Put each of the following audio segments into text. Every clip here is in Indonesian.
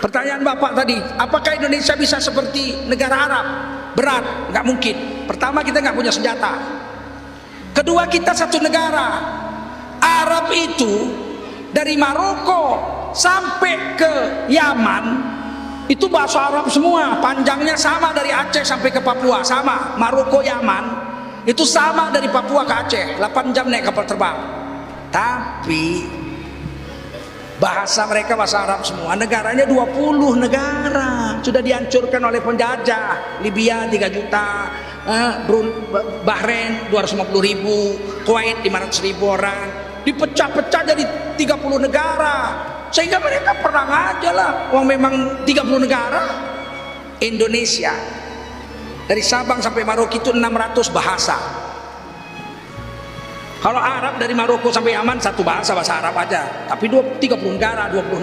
Pertanyaan Bapak tadi, apakah Indonesia bisa seperti negara Arab? Berat, nggak mungkin. Pertama, kita nggak punya senjata. Kedua, kita satu negara. Arab itu dari Maroko sampai ke Yaman itu bahasa Arab semua, panjangnya sama dari Aceh sampai ke Papua, sama. Maroko Yaman itu sama dari Papua ke Aceh, 8 jam naik kapal terbang. Tapi bahasa mereka bahasa Arab semua. Negaranya 20 negara sudah dihancurkan oleh penjajah. Libya 3 juta, Bahrain 250.000, Kuwait 500.000 orang, dipecah-pecah jadi 30 negara. Sehingga mereka perang aja lah. Wong memang 30 negara. Indonesia dari Sabang sampai Maroko itu 600 bahasa. Kalau Arab dari Maroko sampai Yaman satu bahasa Arab aja. Tapi 30 negara, 20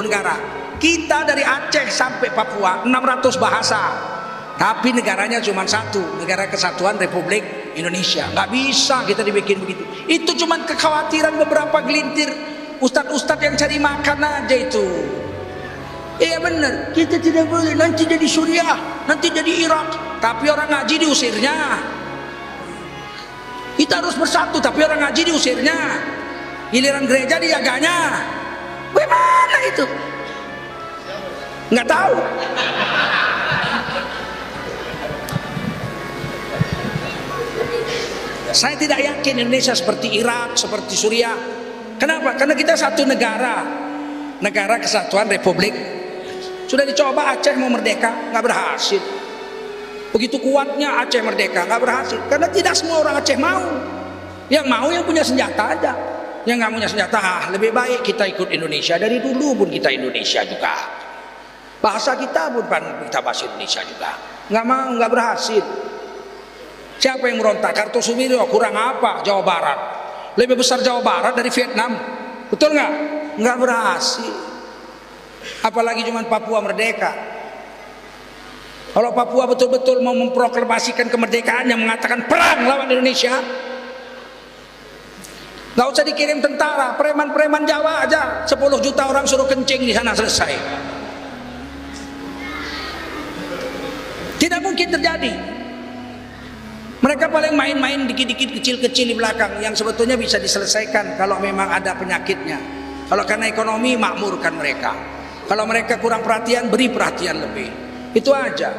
negara. Kita dari Aceh sampai Papua 600 bahasa. Tapi negaranya cuma satu, Negara Kesatuan Republik Indonesia. Nggak bisa kita dibikin begitu. Itu cuma kekhawatiran beberapa gelintir ustadz-ustadz yang cari makan aja itu. Iya benar, kita tidak boleh nanti jadi Suriah, nanti jadi Irak. Tapi orang ngaji diusirnya. Kita harus bersatu, tapi orang ngaji diusirnya. Giliran gereja dijaganya. Bagaimana itu? Nggak tahu. Saya tidak yakin Indonesia seperti Irak, seperti Suriah. Kenapa? Karena kita satu negara, Negara Kesatuan Republik. Sudah dicoba Aceh mau merdeka, nggak berhasil. Begitu kuatnya Aceh merdeka, nggak berhasil. Karena tidak semua orang Aceh mau. Yang mau yang punya senjata aja. Yang nggak punya senjata, lebih baik kita ikut Indonesia. Dari dulu pun kita Indonesia juga. Bahasa kita pun kita bahasa Indonesia juga. Nggak mau, nggak berhasil. Siapa yang merontak? Kartosuwiryo kurang apa? Jawa Barat. Lebih besar Jawa Barat dari Vietnam. Betul nggak? Nggak berhasil. Apalagi cuma Papua merdeka. Kalau Papua betul-betul mau memproklamasikan kemerdekaannya, mengatakan perang lawan Indonesia, nggak usah dikirim tentara, preman-preman Jawa aja 10 juta orang suruh kencing di sana, selesai. Tidak mungkin terjadi. Mereka paling main-main dikit-dikit, kecil-kecil di belakang, yang sebetulnya bisa diselesaikan kalau memang ada penyakitnya. Kalau karena ekonomi, makmurkan mereka. Kalau mereka kurang perhatian, beri perhatian lebih. Itu aja.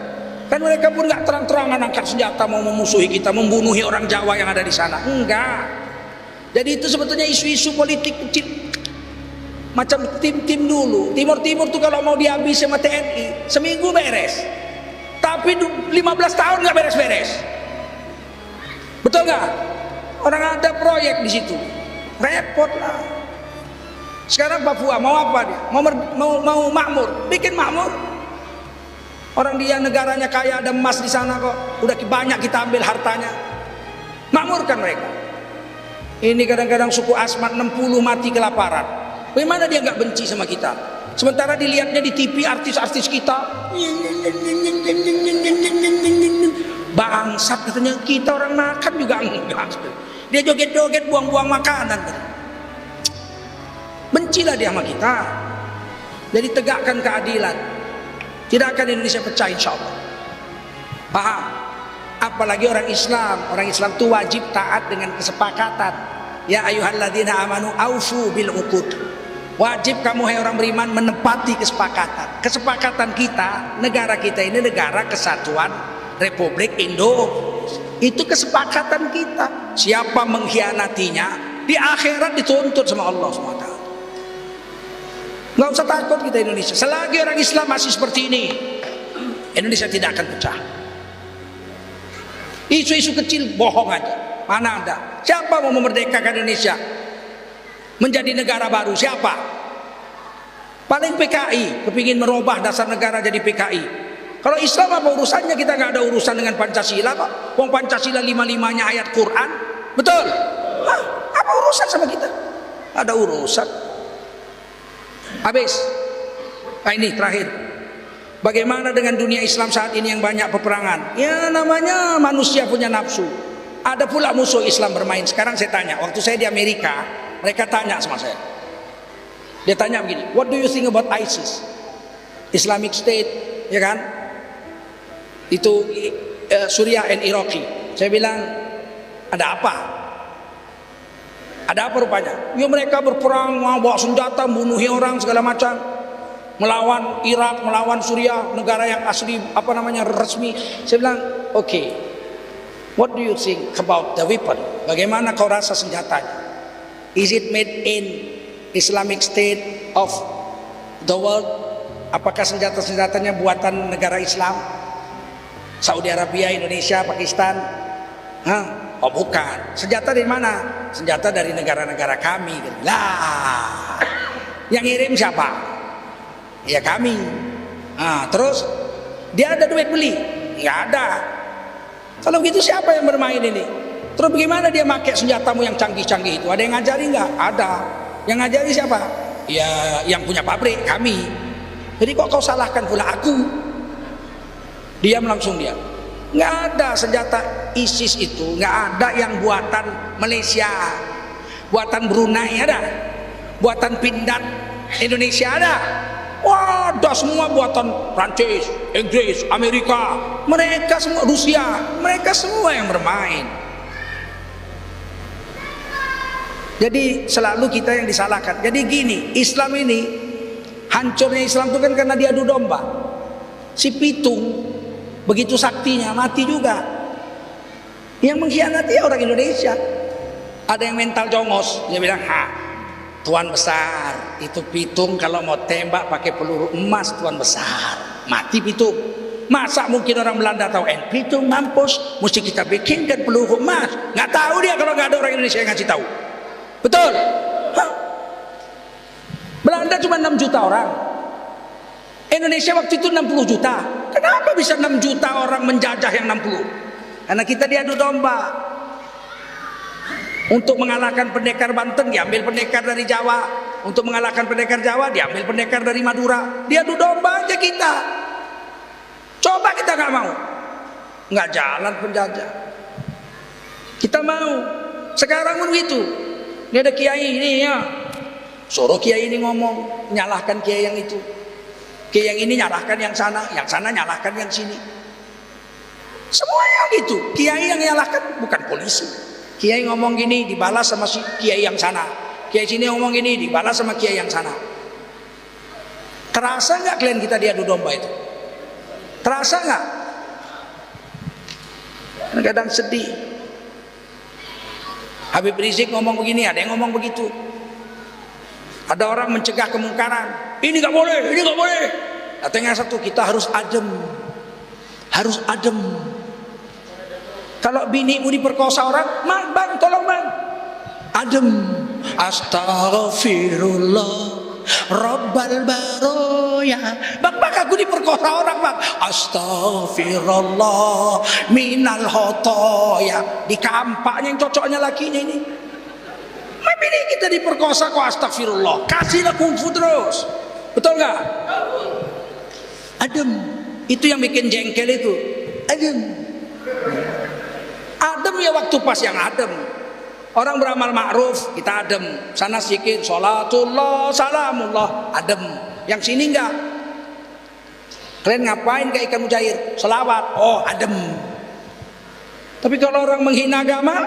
Kan mereka pun nggak terang-terangan angkat senjata mau memusuhi kita, membunuhi orang Jawa yang ada di sana. Enggak. Jadi itu sebetulnya isu-isu politik kecil. Macam tim-tim dulu. Timur-timur tuh kalau mau dihabis sama TNI, seminggu beres. Tapi 15 tahun nggak beres-beres. Betul nggak? Orang ada proyek di situ. Repot lah. Sekarang Papua mau apa dia? Mau makmur, bikin makmur. Orang dia negaranya kaya, ada emas di sana kok. Udah banyak kita ambil hartanya. Makmurkan mereka. Ini kadang-kadang suku Asmat 60 mati kelaparan. Bagaimana dia nggak benci sama kita? Sementara dilihatnya di TV artis-artis kita. Bangsat katanya, kita orang makan juga enggak. Dia joget-joget buang-buang makanan. Bencilah dia sama kita. Jadi tegakkan keadilan. Tidak akan Indonesia pecah insya Allah. Paham? Apalagi orang Islam. Orang Islam itu wajib taat dengan kesepakatan. Ya ayyuhalladzina amanu aufu bil uqud. Wajib kamu hai orang beriman menepati kesepakatan. Kesepakatan kita, negara kita ini Negara Kesatuan Republik Indonesia. Itu kesepakatan kita. Siapa mengkhianatinya, di akhirat dituntut sama Allah SWT. Nggak usah takut kita Indonesia. Selagi orang Islam masih seperti ini, Indonesia tidak akan pecah. Isu-isu kecil bohong aja. Mana ada? Siapa mau memerdekakan Indonesia menjadi negara baru? Siapa? Paling PKI kepingin merubah dasar negara jadi PKI. Kalau Islam apa urusannya? Kita nggak ada urusan dengan Pancasila kok. Wong Pancasila 5-5-nya ayat Quran. Betul? Apa urusan sama kita? Ada urusan. Habis. Nah ini terakhir. Bagaimana dengan dunia Islam saat ini yang banyak peperangan? Ya namanya manusia punya nafsu. Ada pula musuh Islam bermain. Sekarang saya tanya, waktu saya di Amerika, mereka tanya sama saya. Dia tanya begini, what do you think about ISIS? Islamic State, ya kan? Itu Suriah and Iraqi. Saya bilang, ada apa? Ada apa rupanya? Ya mereka berperang, bawa senjata, bunuhi orang segala macam, melawan Irak, melawan Suriah, negara yang asli resmi. Saya bilang, okay, what do you think about the weapon? Bagaimana kau rasa senjatanya? Is it made in Islamic State of the world? Apakah senjata-senjatanya buatan negara Islam? Saudi Arabia, Indonesia, Pakistan? Oh bukan. Senjata dari mana? Senjata dari negara-negara kami. Lah, yang ngirim siapa? Ya kami. Terus dia ada duit beli? Nggak ada. Kalau begitu siapa yang bermain ini? Terus bagaimana dia pakai senjatamu yang canggih-canggih itu? Ada yang ngajari nggak? Ada. Yang ngajari siapa? Ya yang punya pabrik, kami. Jadi kok kau salahkan pula aku? Diam langsung dia. Nggak ada senjata ISIS itu, nggak ada yang buatan Malaysia, buatan Brunei ada, buatan Pindad Indonesia ada. Wah, ada semua buatan Prancis, Inggris, Amerika, mereka semua, Rusia, mereka semua yang bermain. Jadi selalu kita yang disalahkan. Jadi gini, Islam ini hancurnya Islam itu kan karena dia adu domba. Si pitung begitu saktinya mati juga. Yang mengkhianati orang Indonesia. Ada yang mental jongos, dia bilang, Tuan besar, itu pitung kalau mau tembak pakai peluru emas, Tuan besar, mati pitung. Masa mungkin orang Belanda tahu pitung mampus, mesti kita bikinkan peluru emas. Nggak tahu dia kalau nggak ada orang Indonesia yang ngasih tahu. Betul? Belanda cuma 6 juta orang, Indonesia waktu itu 60 juta. Kenapa bisa 6 juta orang menjajah yang 60? Karena kita diadu domba. Untuk mengalahkan pendekar Banten diambil pendekar dari Jawa, untuk mengalahkan pendekar Jawa diambil pendekar dari Madura. Diadu domba aja kita. Coba kita nggak mau, nggak jalan penjajah. Kita mau. Sekarang pun begitu. Ini ada kiai ini ya, suruh kiai ini ngomong, nyalahkan kiai yang itu, kiai yang ini nyalahkan yang sana nyalahkan yang sini. Semuanya gitu. Kiai yang nyalahkan bukan polisi. Kiai ngomong gini dibalas sama si kiai yang sana, kiai sini ngomong gini dibalas sama kiai yang sana. Terasa nggak kalian kita diadu domba itu? Terasa nggak? Kadang sedih. Habib Rizik ngomong begini, ada yang ngomong begitu. Ada orang mencegah kemungkaran. Ini nggak boleh, ini nggak boleh. Katanya satu, kita harus adem, harus adem. Kalau binimu diperkosa orang, bang, tolong bang, adem. Astaghfirullah, Rabbal baroya. Bang, aku diperkosa orang bang. Astaghfirullah, minal khotoya. Di kampaknya yang cocoknya lakinya ini. Bini kita diperkosa kok astagfirullah. Kasihlah kungfu terus. Betul nggak? Adem. Itu yang bikin jengkel itu. Adem. Adem ya waktu pas yang adem. Orang beramal ma'ruf, kita adem. Sana sikit, sholatullah, salamullah, adem. Yang sini enggak. Kalian ngapain kayak ikan mujair? Selawat, oh adem. Tapi kalau orang menghina agama,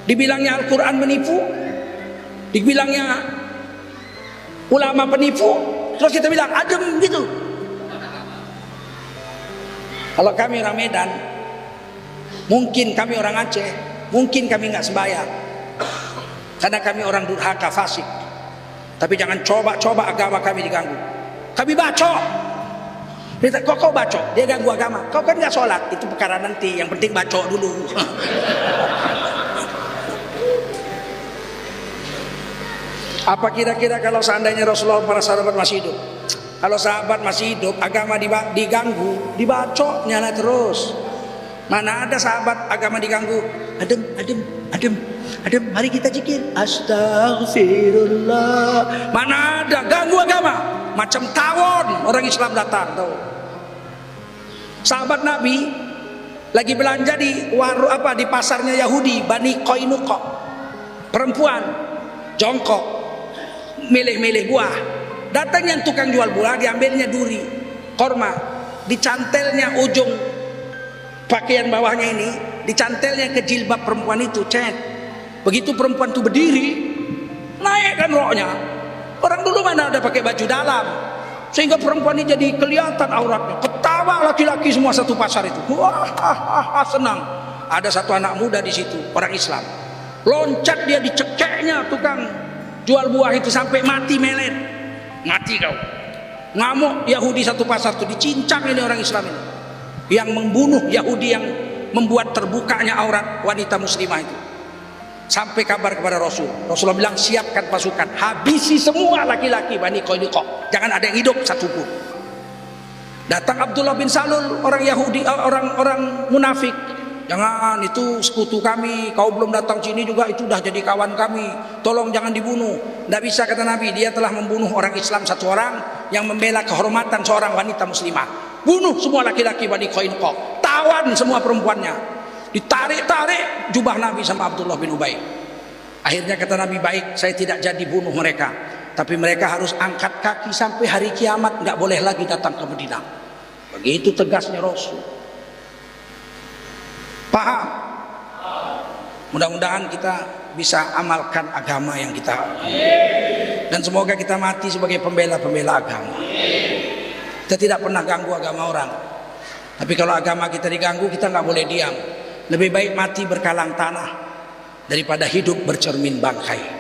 dibilangnya Al-Quran menipu, dibilangnya ulama penipu, terus kita bilang adem gitu. Kalau kami orang Medan, mungkin kami orang Aceh, mungkin kami nggak sembahyang karena kami orang durhaka fasik. Tapi jangan coba-coba agama kami diganggu. Kami bacok. Kok kau bacok? Dia ganggu agama. Kau kan nggak sholat, itu perkara nanti. Yang penting bacok dulu. Apa kira-kira kalau seandainya Rasulullah para sahabat masih hidup? Kalau sahabat masih hidup, agama diganggu, dibacok nyala terus. Mana ada sahabat agama diganggu? Adem, adem, adem, adem. Mari kita zikir. Astagfirullah. Mana ada ganggu agama? Macam tawon orang Islam datang. Tahu? Sahabat Nabi lagi belanja di di pasarnya Yahudi, Bani Qainuqa. Perempuan jongkok milih-milih buah. Datang yang tukang jual buah, diambilnya duri, korma, dicantelnya ujung pakaian bawahnya ini, dicantelnya ke jilbab perempuan itu, cet. Begitu perempuan itu berdiri, naikkan roknya. Orang dulu mana ada pakai baju dalam, sehingga perempuan ini jadi kelihatan auratnya. Ketawa laki-laki semua satu pasar itu. Wah, senang. Ada satu anak muda di situ, orang Islam. Loncat dia, dicekeknya tukang jual buah itu sampai mati melet. Mati kau. Ngamuk Yahudi satu pasar itu, dicincang ini orang Islam ini. Yang membunuh Yahudi yang membuat terbukanya aurat wanita muslimah itu. Sampai kabar kepada Rasul. Rasulullah bilang, siapkan pasukan, habisi semua laki-laki Bani Qainuqa, jangan ada yang hidup satupun. Datang Abdullah bin Salul, orang Yahudi, orang munafik. Jangan, itu sekutu kami, kau belum datang sini juga itu dah jadi kawan kami, tolong jangan dibunuh. Tidak bisa, kata Nabi, dia telah membunuh orang Islam satu orang yang membela kehormatan seorang wanita muslimah. Bunuh semua laki-laki Bani Qainuqa, tawan semua perempuannya. Ditarik-tarik jubah Nabi sama Abdullah bin Ubay. Akhirnya kata Nabi, baik, saya tidak jadi bunuh mereka, tapi mereka harus angkat kaki sampai hari kiamat, nggak boleh lagi datang ke Madinah. Begitu tegasnya Rasul. Paham? Mudah-mudahan kita bisa amalkan agama yang kita, dan semoga kita mati sebagai pembela-pembela agama. Kita tidak pernah ganggu agama orang, tapi kalau agama kita diganggu, kita nggak boleh diam. Lebih baik mati berkalang tanah daripada hidup bercermin bangkai.